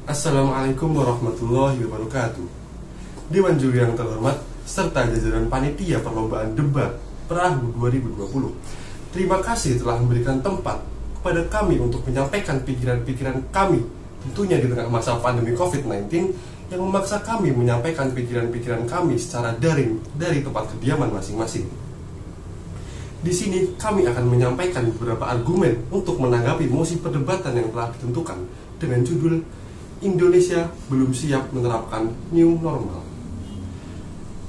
Assalamualaikum warahmatullahi wabarakatuh. Dewan juri yang terhormat serta jajaran panitia perlombaan debat Perahu 2020, terima kasih telah memberikan tempat kepada kami untuk menyampaikan pikiran-pikiran kami, tentunya di tengah masa pandemi COVID-19 yang memaksa kami menyampaikan pikiran-pikiran kami secara daring dari tempat kediaman masing-masing. Di sini kami akan menyampaikan beberapa argumen untuk menanggapi mosi perdebatan yang telah ditentukan dengan judul Indonesia belum siap menerapkan new normal.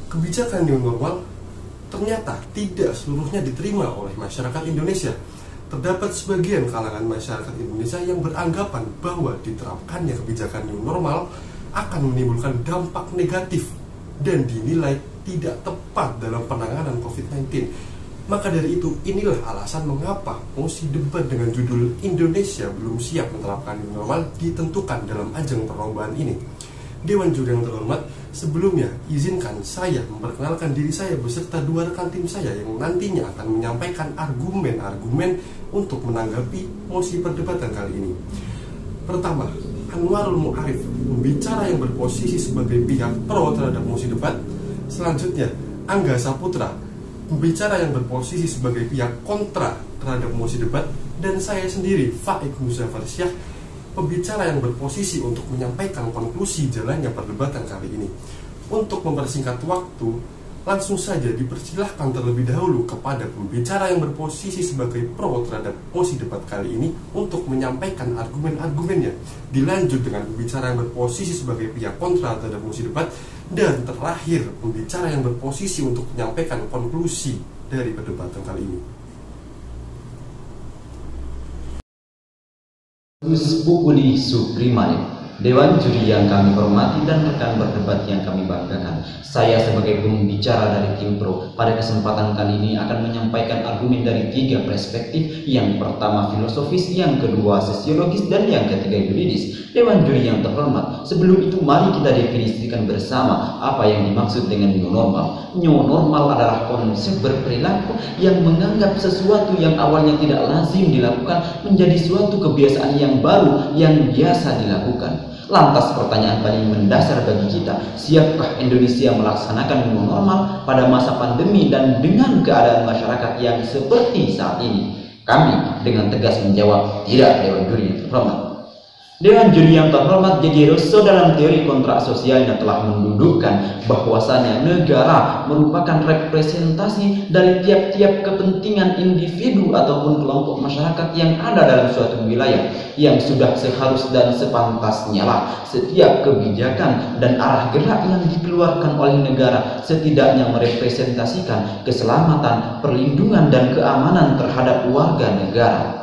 Kebijakan new normal ternyata tidak seluruhnya diterima oleh masyarakat Indonesia. Terdapat sebagian kalangan masyarakat Indonesia yang beranggapan bahwa diterapkannya kebijakan new normal akan menimbulkan dampak negatif dan dinilai tidak tepat dalam penanganan COVID-19. Maka dari itu, inilah alasan mengapa mosi debat dengan judul Indonesia belum siap menerapkan new normal ditentukan dalam ajang perlombaan ini. Dewan juri yang terhormat, sebelumnya izinkan saya memperkenalkan diri saya beserta dua rekan tim saya yang nantinya akan menyampaikan argumen-argumen untuk menanggapi mosi perdebatan kali ini. Pertama, Anwarul Mu'arif, pembicara yang berposisi sebagai pihak pro terhadap mosi debat. Selanjutnya, Angga Saputra, pembicara yang berposisi sebagai pihak kontra terhadap mosi debat, dan saya sendiri, Faik Muzaffar Syah, pembicara yang berposisi untuk menyampaikan konklusi jalannya perdebatan kali ini. Untuk mempersingkat waktu, langsung saja dipersilahkan terlebih dahulu kepada pembicara yang berposisi sebagai pro terhadap mosi debat kali ini untuk menyampaikan argumen-argumennya. Dilanjut dengan pembicara yang berposisi sebagai pihak kontra terhadap mosi debat, dan terakhir pembicara yang berposisi untuk menyampaikan konklusi dari perdebatan kali ini. Gus Pupudi Suprimari, Dewan juri yang kami hormati dan rekan berdebat yang kami banggakan. Saya sebagai pembicara dari tim pro pada kesempatan kali ini akan menyampaikan argumen dari tiga perspektif. Yang pertama filosofis, yang kedua sosiologis, dan yang ketiga yuridis. Dewan juri yang terhormat, sebelum itu mari kita definisikan bersama apa yang dimaksud dengan new normal. New normal adalah konsep berperilaku yang menganggap sesuatu yang awalnya tidak lazim dilakukan menjadi suatu kebiasaan yang baru yang biasa dilakukan. Lantas pertanyaan paling mendasar bagi kita, siapkah Indonesia melaksanakan new normal pada masa pandemi dan dengan keadaan masyarakat yang seperti saat ini? Kami dengan tegas menjawab, tidak, Dewan juri yang terhormat. Dewan juri yang terhormat, J.J. Rousseau dalam teori kontrak sosialnya telah mendudukkan bahwasanya negara merupakan representasi dari tiap-tiap kepentingan individu ataupun kelompok masyarakat yang ada dalam suatu wilayah, yang sudah seharus dan sepantasnya lah setiap kebijakan dan arah gerak yang dikeluarkan oleh negara setidaknya merepresentasikan keselamatan, perlindungan, dan keamanan terhadap warga negara.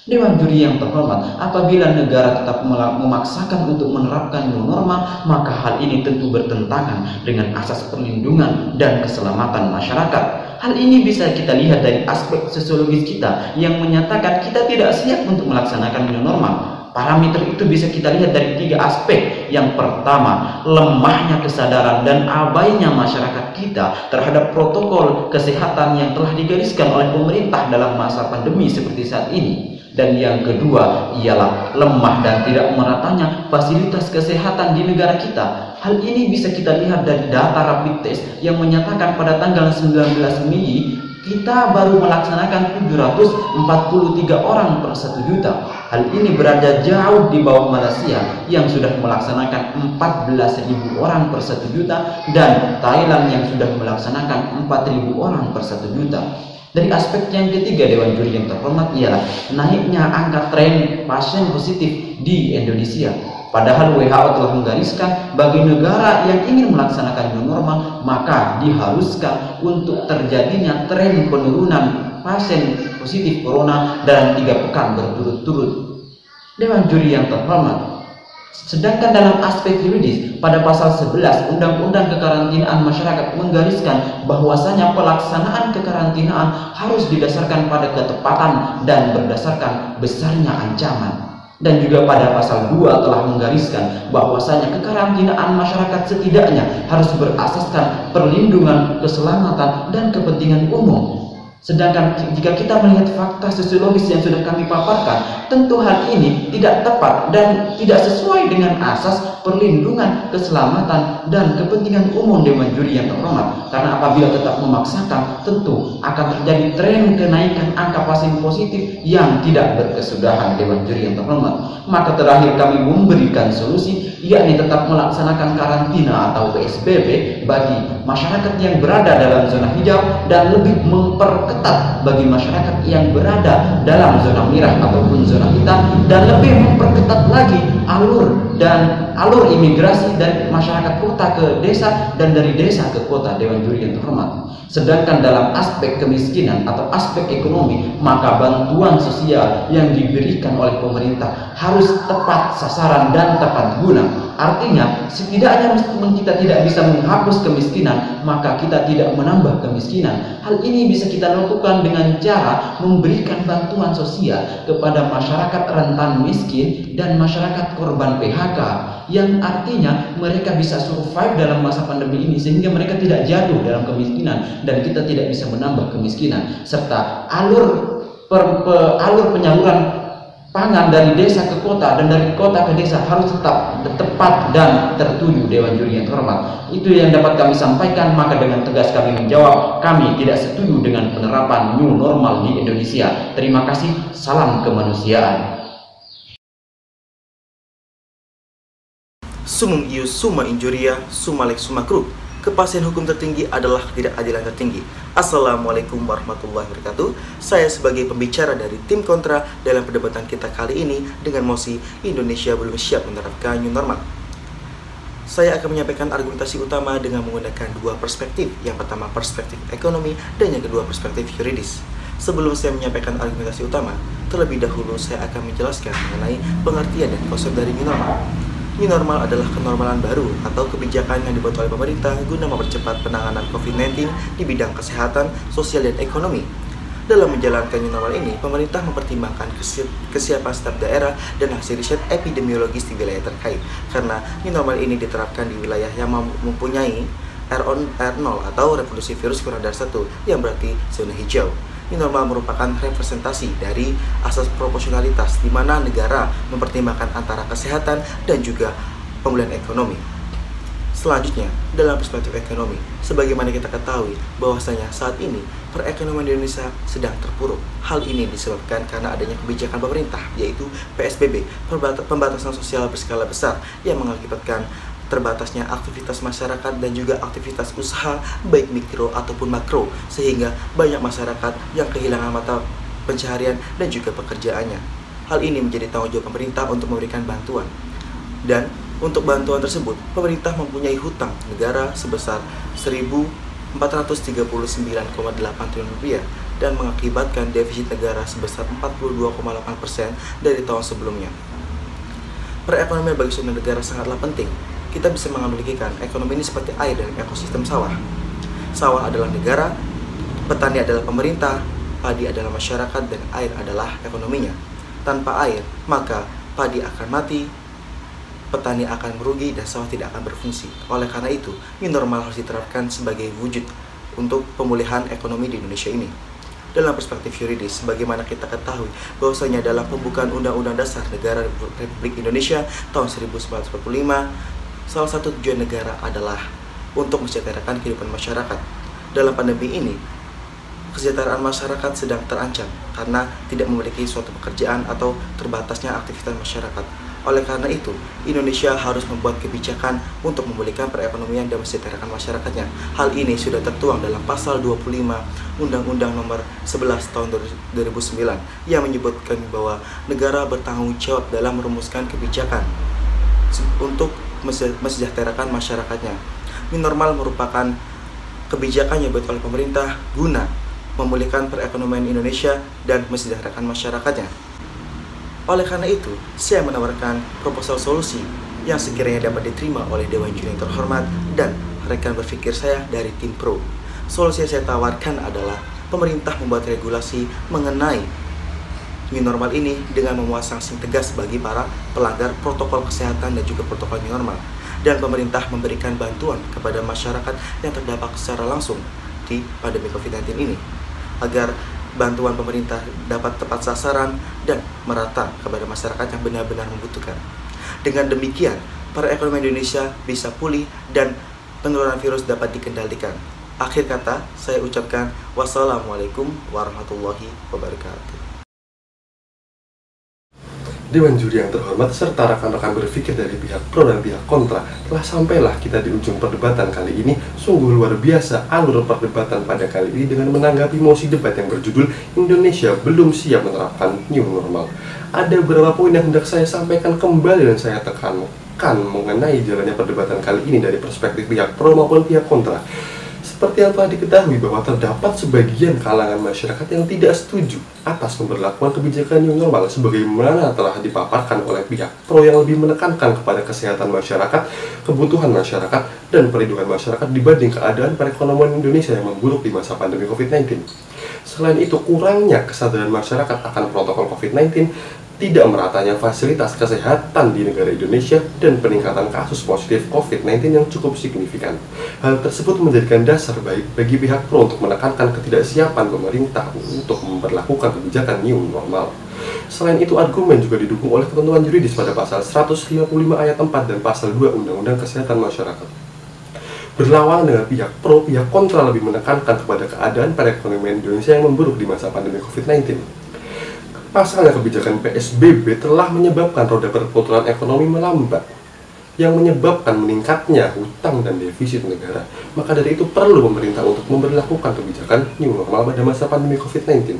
Dewan juri yang terhormat, apabila negara tetap memaksakan untuk menerapkan new normal, maka hal ini tentu bertentangan dengan asas perlindungan dan keselamatan masyarakat. Hal ini bisa kita lihat dari aspek sosiologis kita yang menyatakan kita tidak siap untuk melaksanakan new normal. Parameter itu bisa kita lihat dari tiga aspek. Yang pertama, lemahnya kesadaran dan abainya masyarakat kita terhadap protokol kesehatan yang telah digariskan oleh pemerintah dalam masa pandemi seperti saat ini. Dan yang kedua ialah lemah dan tidak meratanya fasilitas kesehatan di negara kita. Hal ini bisa kita lihat dari data rapid test yang menyatakan pada tanggal 19 Mei kita baru melaksanakan 743 orang per 1 juta. Hal ini berada jauh di bawah Malaysia yang sudah melaksanakan 14.000 orang per 1 juta dan Thailand yang sudah melaksanakan 4.000 orang per 1 juta. Dari aspek yang ketiga, Dewan juri yang terhormat, ialah naiknya angka tren pasien positif di Indonesia. Padahal WHO telah menggariskan bagi negara yang ingin melaksanakan new normal, maka diharuskan untuk terjadinya tren penurunan pasien positif corona dalam 3 pekan berturut-turut. Dewan juri yang terhormat, sedangkan dalam aspek yuridis, pada pasal 11 Undang-Undang Kekarantinaan Masyarakat menggariskan bahwasanya pelaksanaan kekarantinaan harus didasarkan pada ketepatan dan berdasarkan besarnya ancaman. Dan juga pada pasal 2 telah menggariskan bahwasanya kekarantinaan masyarakat setidaknya harus berasaskan perlindungan, keselamatan, dan kepentingan umum. Sedangkan jika kita melihat fakta sosiologis yang sudah kami paparkan, tentu hal ini tidak tepat dan tidak sesuai dengan asas perlindungan, keselamatan, dan kepentingan umum Dewan Juri yang terhormat. Karena apabila tetap memaksakan, tentu akan terjadi tren kenaikan angka pasien positif yang tidak berkesudahan Dewan Juri yang terhormat. Maka terakhir kami memberikan solusi, yakni tetap melaksanakan karantina atau PSBB bagi masyarakat yang berada dalam zona hijau dan lebih memperketat bagi masyarakat yang berada dalam zona merah ataupun zona hitam, dan lebih memperketat lagi alur imigrasi dari masyarakat kota ke desa dan dari desa ke kota Dewan Juri yang terhormat. Sedangkan dalam aspek kemiskinan atau aspek ekonomi, maka bantuan sosial yang diberikan oleh pemerintah harus tepat sasaran dan tepat guna. Artinya, setidaknya meskipun kita tidak bisa menghapus kemiskinan, maka kita tidak menambah kemiskinan. Hal ini bisa kita lakukan dengan cara memberikan bantuan sosial kepada masyarakat rentan miskin dan masyarakat korban PHK, yang artinya mereka bisa survive dalam masa pandemi ini sehingga mereka tidak jatuh dalam kemiskinan dan kita tidak bisa menambah kemiskinan. Serta alur penyaluran pangan dari desa ke kota dan dari kota ke desa harus tetap tepat dan tertuju Dewan Juri yang terhormat. Itu yang dapat kami sampaikan. Maka dengan tegas kami menjawab, kami tidak setuju dengan penerapan new normal di Indonesia. Terima kasih. Salam kemanusiaan. Sumum ius summa injuria, summa lex summa crup. Kepastian hukum tertinggi adalah ketidakadilan tertinggi. Assalamualaikum warahmatullahi wabarakatuh. Saya sebagai pembicara dari tim kontra dalam perdebatan kita kali ini dengan mosi Indonesia belum siap menerapkan new normal. Saya akan menyampaikan argumentasi utama dengan menggunakan dua perspektif. Yang pertama perspektif ekonomi dan yang kedua perspektif yuridis. Sebelum saya menyampaikan argumentasi utama, terlebih dahulu saya akan menjelaskan mengenai pengertian dan konsep dari new normal. New normal adalah kenormalan baru atau kebijakan yang dibuat oleh pemerintah guna mempercepat penanganan COVID-19 di bidang kesehatan, sosial, dan ekonomi. Dalam menjalankan new normal ini, pemerintah mempertimbangkan kesiapan setiap daerah dan hasil riset epidemiologis di wilayah terkait. Karena new normal ini diterapkan di wilayah yang mempunyai R0 atau reproduksi virus kurang dari 1, yang berarti zona hijau. New normal merupakan representasi dari asas proporsionalitas di mana negara mempertimbangkan antara kesehatan dan juga pemulihan ekonomi. Selanjutnya, dalam perspektif ekonomi, sebagaimana kita ketahui bahwasanya saat ini perekonomian Indonesia sedang terpuruk. Hal ini disebabkan karena adanya kebijakan pemerintah, yaitu PSBB, pembatasan sosial berskala besar, yang mengakibatkan terbatasnya aktivitas masyarakat dan juga aktivitas usaha baik mikro ataupun makro, sehingga banyak masyarakat yang kehilangan mata pencaharian dan juga pekerjaannya. Hal ini menjadi tanggung jawab pemerintah untuk memberikan bantuan, dan untuk bantuan tersebut pemerintah mempunyai hutang negara sebesar 1.439,8 triliun rupiah dan mengakibatkan defisit negara sebesar 42,8% dari tahun sebelumnya. Perekonomian bagi suatu negara sangatlah penting. Kita bisa menganalogikan ekonomi ini seperti air dan ekosistem sawah. Sawah adalah negara, petani adalah pemerintah, padi adalah masyarakat, dan air adalah ekonominya. Tanpa air, maka padi akan mati, petani akan merugi, dan sawah tidak akan berfungsi. Oleh karena itu, new normal harus diterapkan sebagai wujud untuk pemulihan ekonomi di Indonesia ini. Dalam perspektif yuridis, sebagaimana kita ketahui bahwasanya dalam pembukaan Undang-Undang Dasar Negara Republik Indonesia tahun 1945, salah satu tujuan negara adalah untuk mensejahterakan kehidupan masyarakat. Dalam pandemi ini, kesejahteraan masyarakat sedang terancam karena tidak memiliki suatu pekerjaan atau terbatasnya aktivitas masyarakat. Oleh karena itu, Indonesia harus membuat kebijakan untuk memulihkan perekonomian dan mensejahterakan masyarakatnya. Hal ini sudah tertuang dalam pasal 25 Undang-Undang Nomor 11 Tahun 2009 yang menyebutkan bahwa negara bertanggung jawab dalam merumuskan kebijakan untuk mensejahterakan masyarakatnya. New normal merupakan kebijakan yang dibuat oleh pemerintah guna memulihkan perekonomian Indonesia dan mensejahterakan masyarakatnya. Oleh karena itu, saya menawarkan proposal solusi yang sekiranya dapat diterima oleh Dewan Juri yang terhormat dan rekan berpikir saya dari tim pro. Solusi yang saya tawarkan adalah pemerintah membuat regulasi mengenai new normal ini dengan memuat sanksi tegas bagi para pelanggar protokol kesehatan dan juga protokol new normal, dan pemerintah memberikan bantuan kepada masyarakat yang terdampak secara langsung di pandemi COVID-19 ini. agar bantuan pemerintah dapat tepat sasaran dan merata kepada masyarakat yang benar-benar membutuhkan. Dengan demikian, perekonomian Indonesia bisa pulih dan penularan virus dapat dikendalikan. Akhir kata, saya ucapkan wassalamualaikum warahmatullahi wabarakatuh. Dewan juri yang terhormat serta rekan-rekan berpikir dari pihak pro dan pihak kontra, telah sampailah kita di ujung perdebatan kali ini. Sungguh luar biasa alur perdebatan pada kali ini dengan menanggapi mosi debat yang berjudul Indonesia belum siap menerapkan new normal. Ada beberapa poin yang hendak saya sampaikan kembali dan saya tekankan mengenai jalannya perdebatan kali ini dari perspektif pihak pro maupun pihak kontra. Seperti yang telah diketahui bahwa terdapat sebagian kalangan masyarakat yang tidak setuju atas pemberlakuan kebijakan new normal sebagaimana telah dipaparkan oleh pihak pro yang lebih menekankan kepada kesehatan masyarakat, kebutuhan masyarakat, dan perlindungan masyarakat dibanding keadaan perekonomian Indonesia yang memburuk di masa pandemi COVID-19. Selain itu, kurangnya kesadaran masyarakat akan protokol COVID-19, tidak meratanya fasilitas kesehatan di negara Indonesia, dan peningkatan kasus positif COVID-19 yang cukup signifikan. Hal tersebut menjadikan dasar baik bagi pihak pro untuk menekankan ketidaksiapan pemerintah untuk memperlakukan kebijakan new normal. Selain itu, argumen juga didukung oleh ketentuan yuridis pada pasal 155 ayat 4 dan pasal 2 Undang-Undang Kesehatan Masyarakat. Berlawanan dengan pihak pro, pihak kontra lebih menekankan kepada keadaan perekonomian Indonesia yang memburuk di masa pandemi COVID-19. Pasalnya, kebijakan PSBB telah menyebabkan roda perputaran ekonomi melambat, yang menyebabkan meningkatnya hutang dan defisit negara. Maka dari itu perlu pemerintah untuk memberlakukan kebijakan new normal pada masa pandemi COVID-19.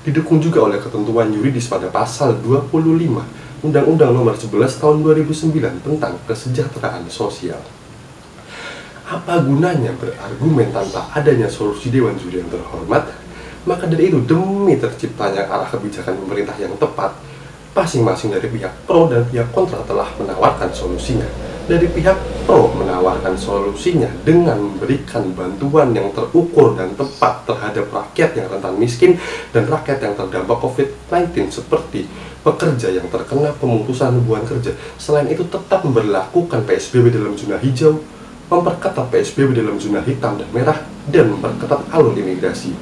Didukung juga oleh ketentuan yuridis pada pasal 25 Undang-Undang Nomor 11 Tahun 2009 tentang kesejahteraan sosial. Apa gunanya berargumen tanpa adanya solusi Dewan Juri yang terhormat? Maka dari itu, demi terciptanya arah kebijakan pemerintah yang tepat, masing-masing dari pihak pro dan pihak kontra telah menawarkan solusinya. Dari pihak pro menawarkan solusinya dengan memberikan bantuan yang terukur dan tepat terhadap rakyat yang rentan miskin dan rakyat yang terdampak COVID-19 seperti pekerja yang terkena pemutusan hubungan kerja. Selain itu, tetap memberlakukan PSBB dalam zona hijau, memperketat PSBB dalam zona hitam dan merah, dan memperketat alur imigrasi.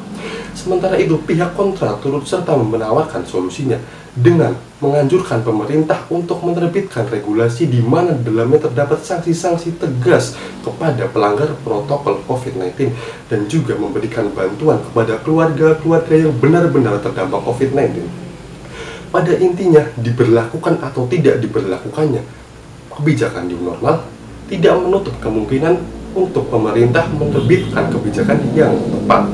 Sementara itu, pihak kontra turut serta menawarkan solusinya dengan menganjurkan pemerintah untuk menerbitkan regulasi di mana dalamnya terdapat sanksi-sanksi tegas kepada pelanggar protokol COVID-19 dan juga memberikan bantuan kepada keluarga-keluarga yang benar-benar terdampak COVID-19. Pada intinya, diberlakukan atau tidak diberlakukannya kebijakan new normal tidak menutup kemungkinan untuk pemerintah menerbitkan kebijakan yang tepat.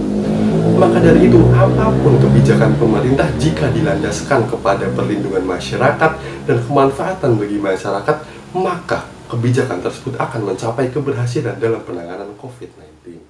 Maka dari itu, apapun kebijakan pemerintah jika dilandaskan kepada perlindungan masyarakat dan kemanfaatan bagi masyarakat, maka kebijakan tersebut akan mencapai keberhasilan dalam penanganan COVID-19.